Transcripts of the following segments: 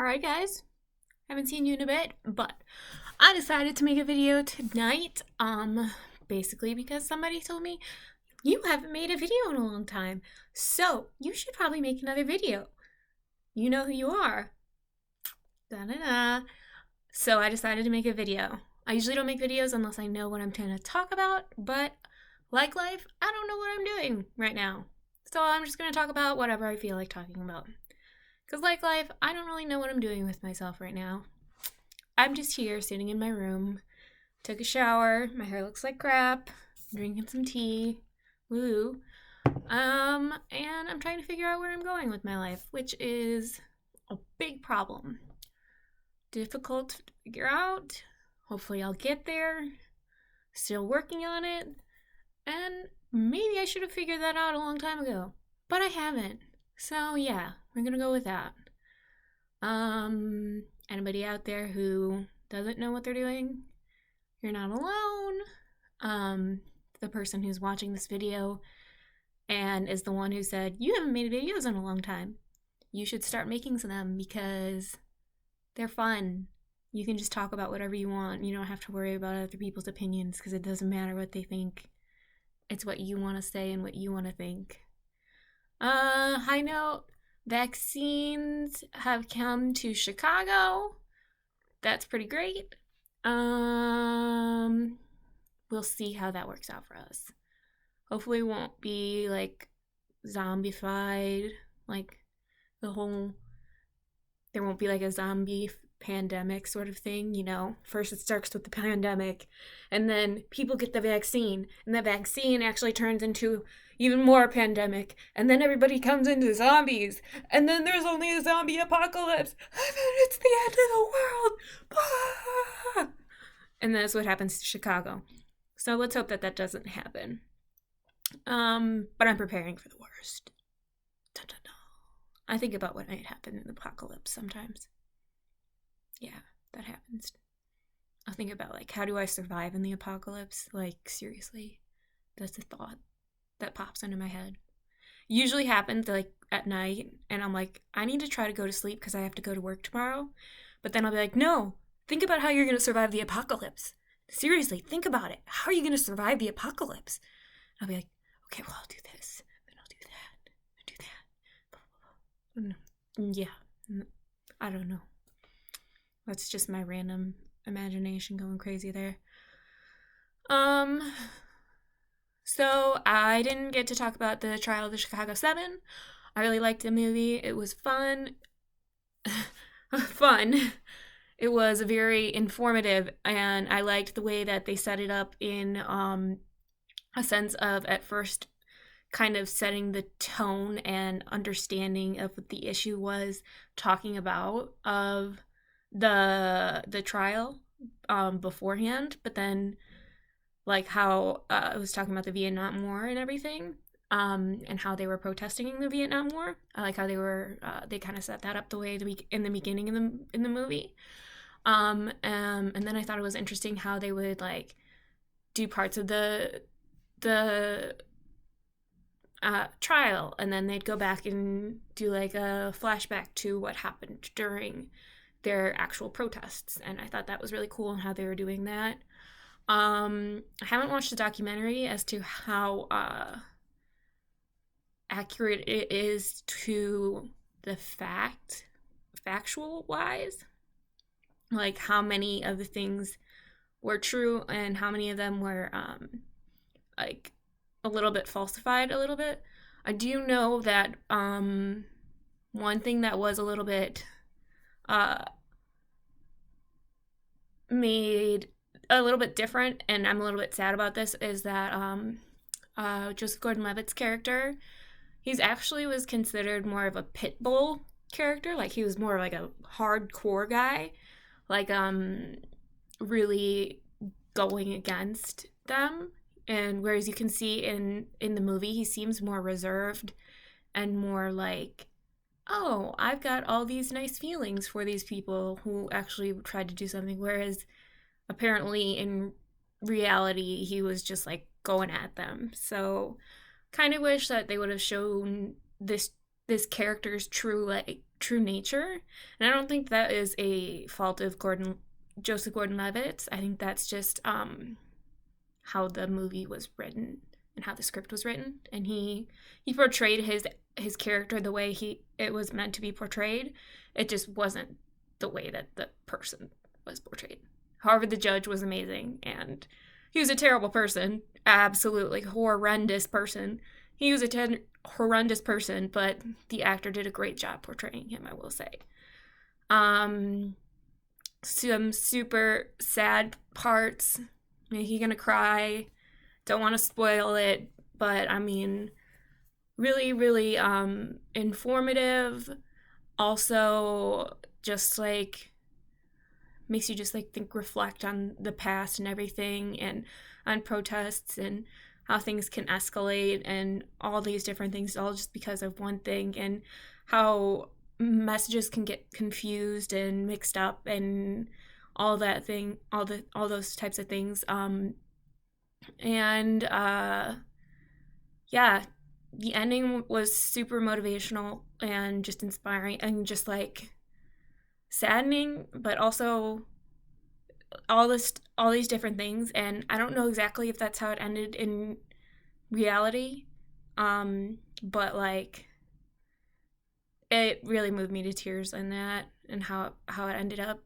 Alright guys, haven't seen you in a bit, but I decided to make a video tonight, basically because somebody told me you haven't made a video in a long time, so you should probably make another video. You know who you are. Da-da-da. So I decided to make a video. I usually don't make videos unless I know what I'm trying to talk about, but like life, I don't know what I'm doing right now. So I'm just going to talk about whatever I feel like talking about. Because like life, I don't really know what I'm doing with myself right now. I'm just here sitting in my room, took a shower, my hair looks like crap, drinking some tea, woo. And I'm trying to figure out where I'm going with my life, which is a big problem. Difficult to figure out. Hopefully I'll get there. Still working on it. And maybe I should have figured that out a long time ago, but I haven't. So yeah, we're gonna go with that. Anybody out there who doesn't know what they're doing, you're not alone. The person who's watching this video and is the one who said, you haven't made videos in a long time. You should start making them because they're fun. You can just talk about whatever you want. You don't have to worry about other people's opinions because it doesn't matter what they think. It's what you want to say and what you want to think. High note, vaccines have come to Chicago. That's pretty great. We'll see how that works out for us. Hopefully it won't be like zombified, like there won't be like a zombie pandemic sort of thing, you know. First it starts with the pandemic and then people get the vaccine and the vaccine actually turns into even more pandemic and then everybody comes into zombies and then there's only a zombie apocalypse and then it's the end of the world. Ah! And that's what happens to Chicago. So let's hope that doesn't happen. But I'm preparing for the worst. Dun, dun, dun. I think about what might happen in the apocalypse sometimes. Yeah, that happens. I'll think about, like, how do I survive in the apocalypse? Like, seriously, that's a thought that pops into my head. Usually happens, like, at night, and I'm like, I need to try to go to sleep because I have to go to work tomorrow. But then I'll be like, no, think about how you're going to survive the apocalypse. Seriously, think about it. How are you going to survive the apocalypse? And I'll be like, okay, well, I'll do this, then I'll do that, and do that. Yeah, I don't know. That's just my random imagination going crazy there. So I didn't get to talk about the trial of the Chicago 7. I really liked the movie. It was fun. It was very informative, and I liked the way that they set it up in a sense of, at first, kind of setting the tone and understanding of what the issue was talking about of the trial beforehand, but then like how I was talking about the Vietnam War and everything, and how they were protesting in the Vietnam War. I like how they kind of set that up the way in the beginning in the movie, and then I thought it was interesting how they would like do parts of the trial, and then they'd go back and do like a flashback to what happened during their actual protests, and I thought that was really cool and how they were doing that. I haven't watched the documentary as to how accurate it is to the factual wise, like how many of the things were true and how many of them were like a little bit falsified a little bit. I do know that one thing that was a little bit made a little bit different, and I'm a little bit sad about this, is that Joseph Gordon-Levitt's character, he's actually was considered more of a pit bull character. Like he was more like a hardcore guy, like really going against them. And whereas you can see in the movie, he seems more reserved and more like, oh, I've got all these nice feelings for these people who actually tried to do something. Whereas apparently in reality, he was just like going at them. So kind of wish that they would have shown this character's true like true nature. And I don't think that is a fault of Joseph Gordon-Levitt. I think that's just how the movie was written and how the script was written, and he portrayed his character the way it was meant to be portrayed. It just wasn't the way that the person was portrayed. However, the judge was amazing, and he was a terrible person, absolutely horrendous person. He was a horrendous person, but the actor did a great job portraying him, I will say. Some super sad parts. Make you gonna cry. Don't want to spoil it, but I mean, really, really informative. Also, just like makes you just like reflect on the past and everything, and on protests and how things can escalate and all these different things, all just because of one thing, and how messages can get confused and mixed up and all those types of things. And yeah, the ending was super motivational and just inspiring and just like saddening, but also all these different things. And I don't know exactly if that's how it ended in reality, but like it really moved me to tears in that, and how it ended up.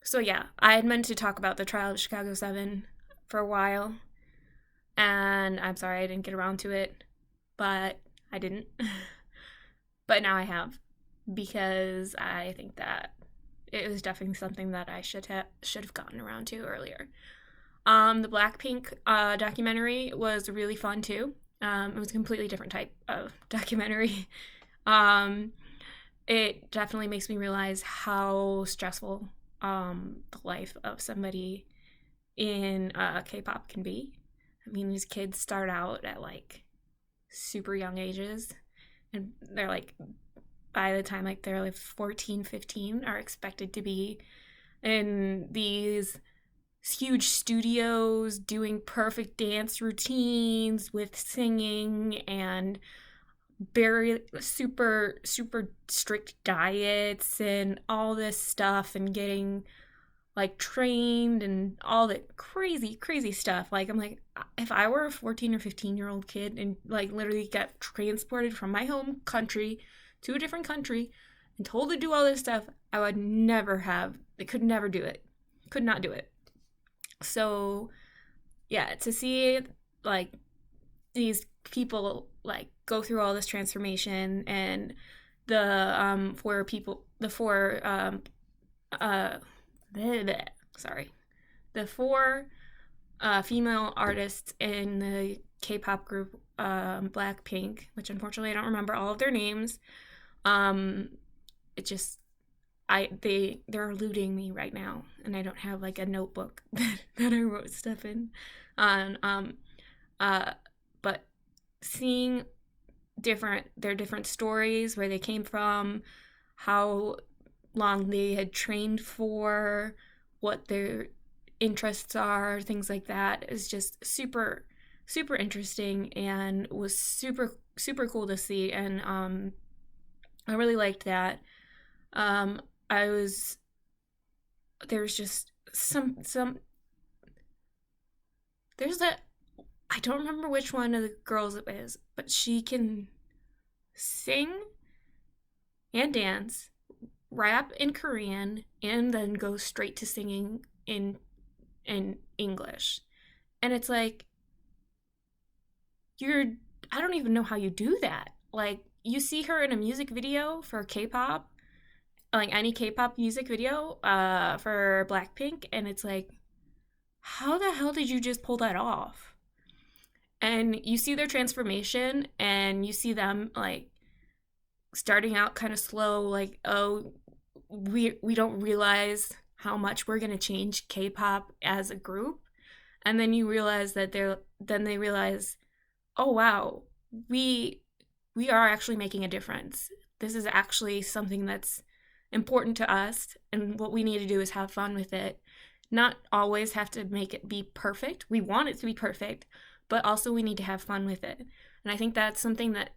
So yeah, I had meant to talk about the trial of Chicago 7 for a while, and I'm sorry I didn't get around to it, but I didn't. But now I have, because I think that it was definitely something that I should have gotten around to earlier. The BlackPink documentary was really fun too. It was a completely different type of documentary. It definitely makes me realize how stressful the life of somebody in K-pop can be. I mean, these kids start out at like super young ages, and they're like, by the time like they're like 14, 15, are expected to be in these huge studios doing perfect dance routines with singing and very super strict diets and all this stuff, and getting like trained and all that crazy stuff. Like, I'm like, if I were a 14 or 15-year-old kid and like literally got transported from my home country to a different country and told to do all this stuff, I would never have, I could never do it. Could not do it. So yeah, to see like these people like go through all this transformation, and the four female artists in the K-pop group BlackPink, which unfortunately I don't remember all of their names. It just they're eluding me right now, and I don't have like a notebook that I wrote stuff in on. But seeing their different stories, where they came from, how long they had trained for, what their interests are, things like that, is just super interesting, and was super cool to see. And I really liked that. There's just some there's that, I don't remember which one of the girls it is, but she can sing and dance, rap in Korean, and then go straight to singing in English. And it's like, I don't even know how you do that. Like, you see her in a music video for K-pop, like any K-pop music video for BlackPink, and it's like, how the hell did you just pull that off? And you see their transformation, and you see them like starting out kind of slow, like, oh, we don't realize how much we're gonna change K-pop as a group. And then you realize that they realize, oh wow, we are actually making a difference. This is actually something that's important to us, and what we need to do is have fun with it. Not always have to make it be perfect. We want it to be perfect, but also we need to have fun with it. And I think that's something that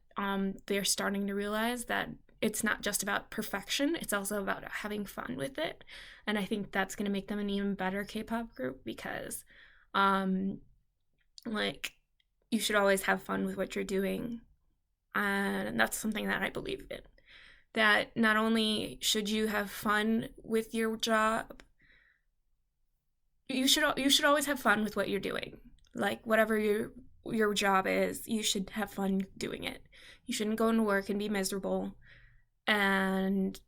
they're starting to realize that it's not just about perfection, it's also about having fun with it. And I think that's going to make them an even better K-pop group because like you should always have fun with what you're doing. And that's something that I believe in. That not only should you have fun with your job, you should always have fun with what you're doing. Like whatever your job is, you should have fun doing it. You shouldn't go into work and be miserable and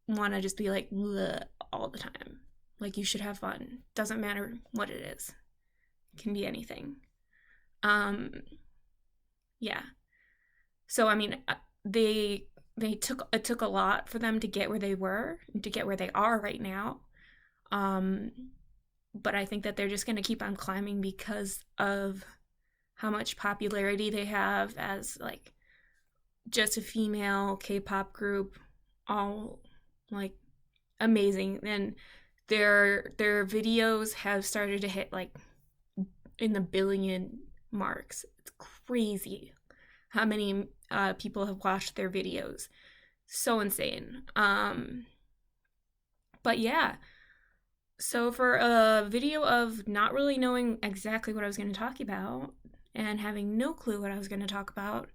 want to just be like bleh all the time. Like you should have fun. Doesn't matter what it is. It can be anything. Um yeah. So I mean, it took a lot for them to get where they were and to get where they are right now. Um but I think that they're just going to keep on climbing because of how much popularity they have as like just a female K-pop group, all like amazing. And their videos have started to hit like in the billion marks. It's crazy how many people have watched their videos. So insane. But yeah, so for a video of not really knowing exactly what I was going to talk about and having no clue what I was going to talk about,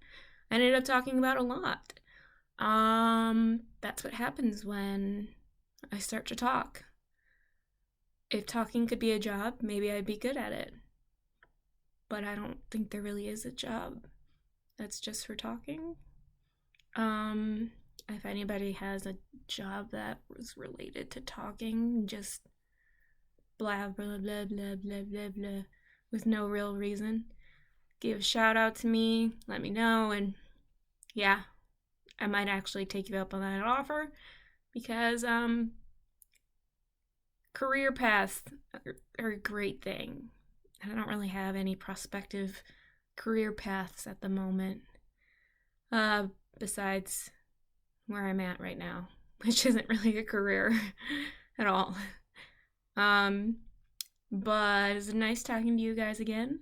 I ended up talking about a lot. That's what happens when I start to talk. If talking could be a job, maybe I'd be good at it. But I don't think there really is a job that's just for talking. If anybody has a job that was related to talking, just blah, blah, blah, blah, blah, blah, blah, with no real reason, give a shout out to me, let me know, and yeah, I might actually take you up on that offer because career paths are a great thing. I don't really have any prospective career paths at the moment, besides where I'm at right now, which isn't really a career at all. But it's nice talking to you guys again,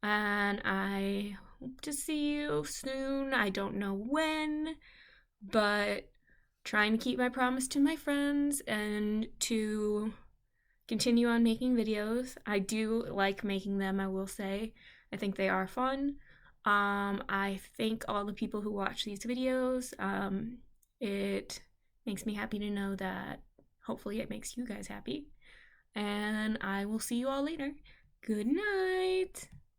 and I hope to see you soon. I don't know when, but trying to keep my promise to my friends and to continue on making videos. I do like making them, I will say. I think they are fun. I thank all the people who watch these videos. It makes me happy to know that hopefully it makes you guys happy. And I will see you all later. Good night.